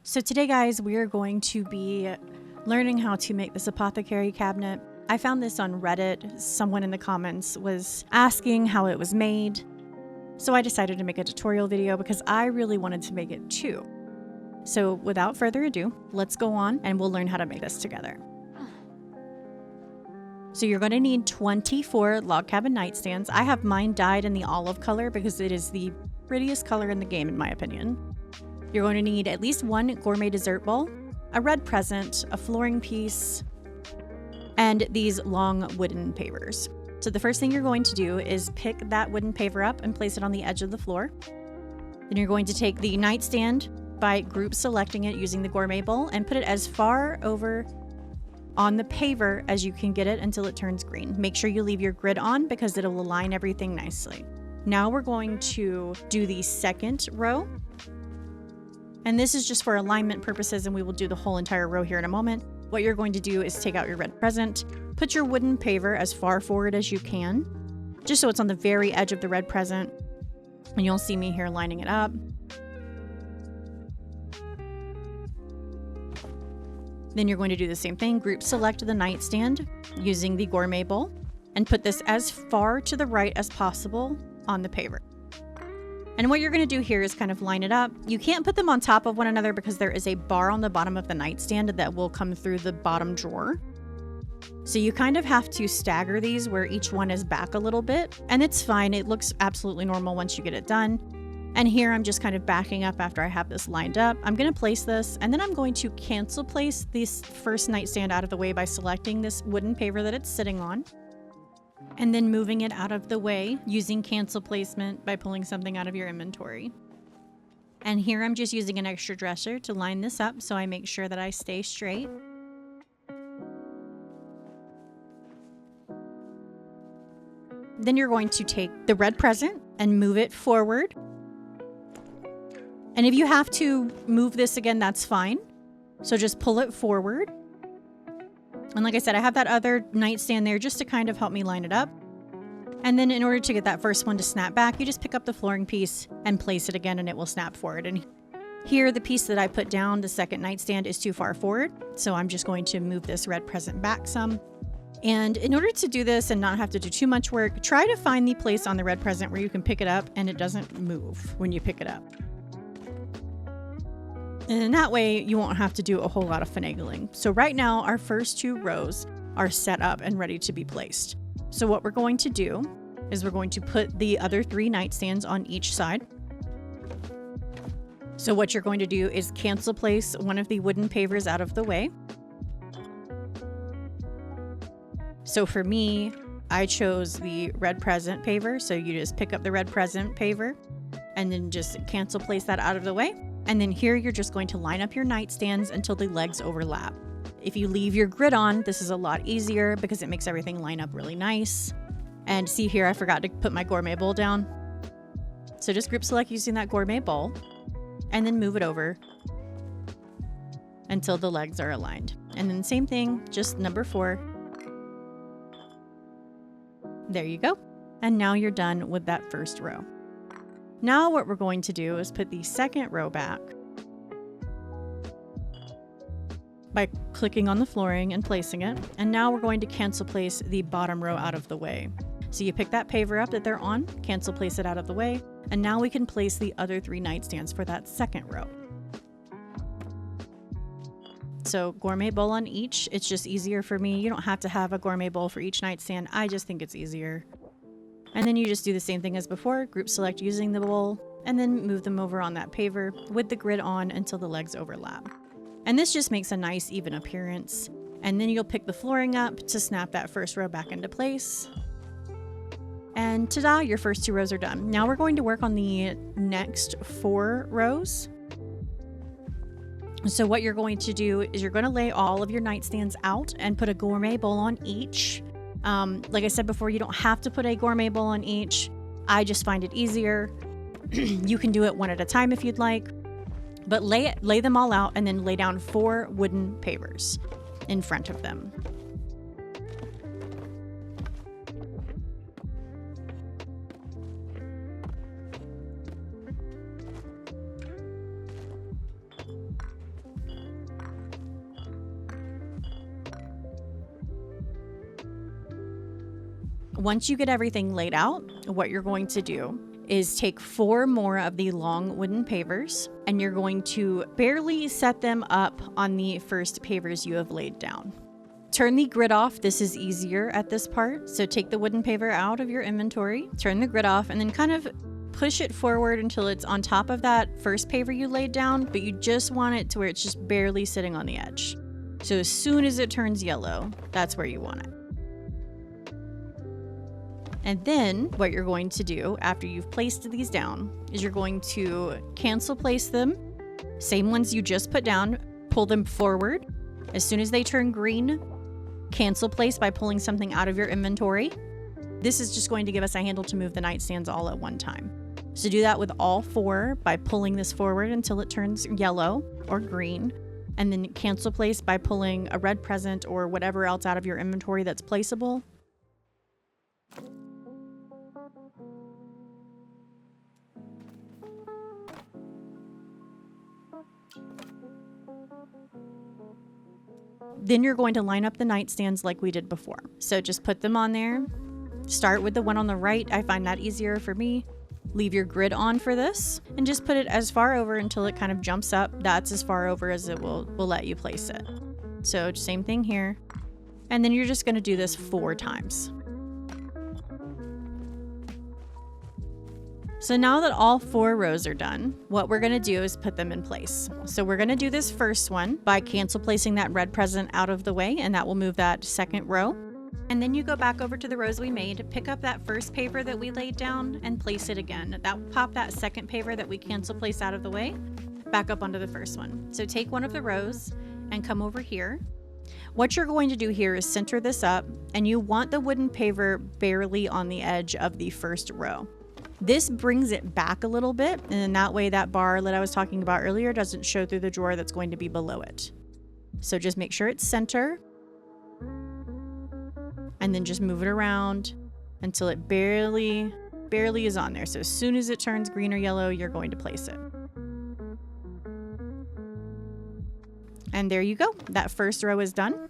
So today, guys, we are going to be learning how to make this apothecary cabinet. I found this on Reddit. Someone in the comments was asking how it was made. So I decided to make a tutorial video because I really wanted to make it too. So without further ado, let's go on and we'll learn how to make this together. So you're going to need 24 log cabin nightstands. I have mine dyed in the olive color because it is the prettiest color in the game, in my opinion. You're going to need at least one gourmet dessert bowl, a red present, a flooring piece, and these long wooden pavers. So the first thing you're going to do is pick that wooden paver up and place it on the edge of the floor. Then you're going to take the nightstand by group selecting it using the gourmet bowl and put it as far over on the paver as you can get it until it turns green. Make sure you leave your grid on because it'll align everything nicely. Now we're going to do the second row. And this is just for alignment purposes, and we will do the whole entire row here in a moment. What you're going to do is take out your red present, put your wooden paver as far forward as you can, just so it's on the very edge of the red present. And you'll see me here lining it up. Then you're going to do the same thing. Group select the nightstand using the gourmet bowl and put this as far to the right as possible on the paver. And what you're going to do here is kind of line it up. You can't put them on top of one another because there is a bar on the bottom of the nightstand that will come through the bottom drawer. So you kind of have to stagger these where each one is back a little bit, and it's fine. It looks absolutely normal once you get it done. And here I'm just kind of backing up after I have this lined up. I'm going to place this, and then I'm going to cancel place this first nightstand out of the way by selecting this wooden paver that it's sitting on, and then moving it out of the way using cancel placement by pulling something out of your inventory. And here I'm just using an extra dresser to line this up so I make sure that I stay straight. Then you're going to take the red present and move it forward. And if you have to move this again, that's fine. So just pull it forward. And like I said, I have that other nightstand there just to kind of help me line it up. And then in order to get that first one to snap back, you just pick up the flooring piece and place it again and it will snap forward. And here, the piece that I put down, the second nightstand, is too far forward. So I'm just going to move this red present back some. And in order to do this and not have to do too much work, try to find the place on the red present where you can pick it up and it doesn't move when you pick it up. And in that way, you won't have to do a whole lot of finagling. So right now, our first two rows are set up and ready to be placed. So what we're going to do is we're going to put the other three nightstands on each side. So what you're going to do is cancel place one of the wooden pavers out of the way. So for me, I chose the red present paver. So you just pick up the red present paver and then just cancel place that out of the way. And then here you're just going to line up your nightstands until the legs overlap. If you leave your grid on, this is a lot easier because it makes everything line up really nice. And see here, I forgot to put my gourmet bowl down. So just group select using that gourmet bowl and then move it over until the legs are aligned. And then same thing, just number 4. There you go. And now you're done with that first row. Now what we're going to do is put the second row back by clicking on the flooring and placing it. And now we're going to cancel place the bottom row out of the way. So you pick that paver up that they're on, cancel place it out of the way, and now we can place the other 3 nightstands for that second row. So gourmet bowl on each. It's just easier for me. You don't have to have a gourmet bowl for each nightstand. I just think it's easier. And then you just do the same thing as before, group select using the bowl, and then move them over on that paver with the grid on until the legs overlap. And this just makes a nice even appearance. And then you'll pick the flooring up to snap that first row back into place. And ta-da, your first 2 rows are done. Now we're going to work on the next 4 rows. So what you're going to do is you're going to lay all of your nightstands out and put a gourmet bowl on each. Like I said before, you don't have to put a gourmet bowl on each. I just find it easier. You can do it one at a time if you'd like, but lay them all out and then lay down 4 wooden pavers in front of them. Once you get everything laid out, what you're going to do is take 4 more of the long wooden pavers, and you're going to barely set them up on the first pavers you have laid down. Turn the grid off. This is easier at this part. So take the wooden paver out of your inventory, turn the grid off, and then kind of push it forward until it's on top of that first paver you laid down, but you just want it to where it's just barely sitting on the edge. So as soon as it turns yellow, that's where you want it. And then what you're going to do after you've placed these down is you're going to cancel place them. Same ones you just put down, pull them forward. As soon as they turn green, cancel place by pulling something out of your inventory. This is just going to give us a handle to move the nightstands all at one time. So do that with all 4 by pulling this forward until it turns yellow or green. And then cancel place by pulling a red present or whatever else out of your inventory that's placeable. Then you're going to line up the nightstands like we did before. So just put them on there. Start with the one on the right. I find that easier for me. Leave your grid on for this and just put it as far over until it kind of jumps up. That's as far over as it will let you place it. So same thing here. And then you're just going to do this 4 times. So now that all 4 rows are done, what we're gonna do is put them in place. So we're gonna do this first one by cancel placing that red present out of the way, and that will move that second row. And then you go back over to the rows we made, pick up that first paver that we laid down and place it again. That will pop that second paver that we cancel placed out of the way, back up onto the first one. So take one of the rows and come over here. What you're going to do here is center this up, and you want the wooden paver barely on the edge of the first row. This brings it back a little bit, and then that way that bar that I was talking about earlier doesn't show through the drawer that's going to be below it. So just make sure it's center, and then just move it around until it barely is on there. So as soon as it turns green or yellow, you're going to place it. And there you go. That first row is done.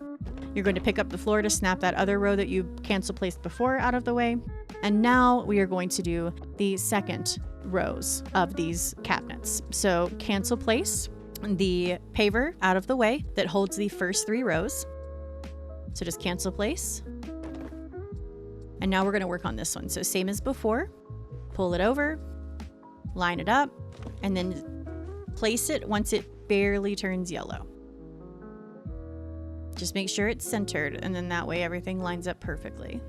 You're going to pick up the floor to snap that other row that you cancel placed before out of the way. And now we are going to do the second rows of these cabinets. So cancel place the paver out of the way that holds the first 3 rows. So just cancel place. And now we're going to work on this one. So same as before, pull it over, line it up, and then place it once it barely turns yellow. Just make sure it's centered, and then that way everything lines up perfectly.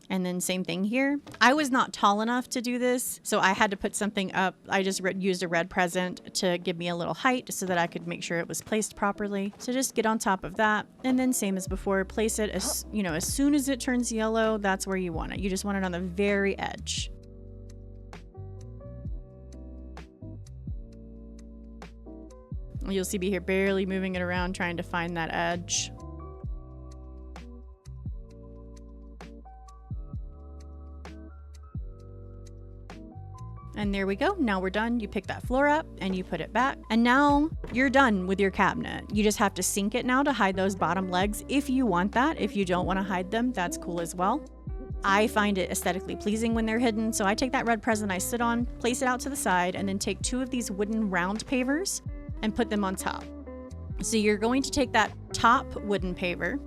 And then same thing here. I was not tall enough to do this, so I had to put something up. I just used a red present to give me a little height so that I could make sure it was placed properly. So just get on top of that, and then same as before, place it as soon as it turns yellow, that's where you want it. You just want it on the very edge. You'll see me here barely moving it around trying to find that edge. And there we go. Now we're done. You pick that floor up and you put it back. And now you're done with your cabinet. You just have to sink it now to hide those bottom legs if you want that. If you don't want to hide them, that's cool as well. I find it aesthetically pleasing when they're hidden. So I take that red present I sit on, place it out to the side, and then take 2 of these wooden round pavers and put them on top. So you're going to take that top wooden paver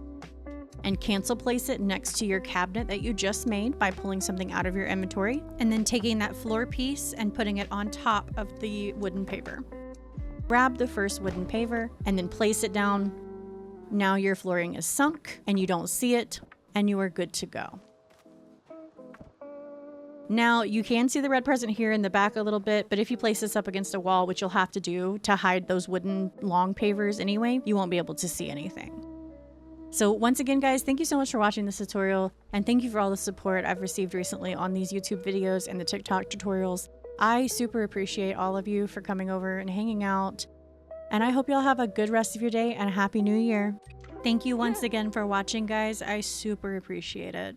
and cancel place it next to your cabinet that you just made by pulling something out of your inventory, and then taking that floor piece and putting it on top of the wooden paver. Grab the first wooden paver and then place it down. Now your flooring is sunk and you don't see it, and you are good to go. Now you can see the red present here in the back a little bit, but if you place this up against a wall, which you'll have to do to hide those wooden long pavers anyway, you won't be able to see anything. So once again, guys, thank you so much for watching this tutorial, and thank you for all the support I've received recently on these YouTube videos and the TikTok tutorials. I super appreciate all of you for coming over and hanging out, and I hope y'all have a good rest of your day and a happy new year. Thank you once again for watching, guys. I super appreciate it.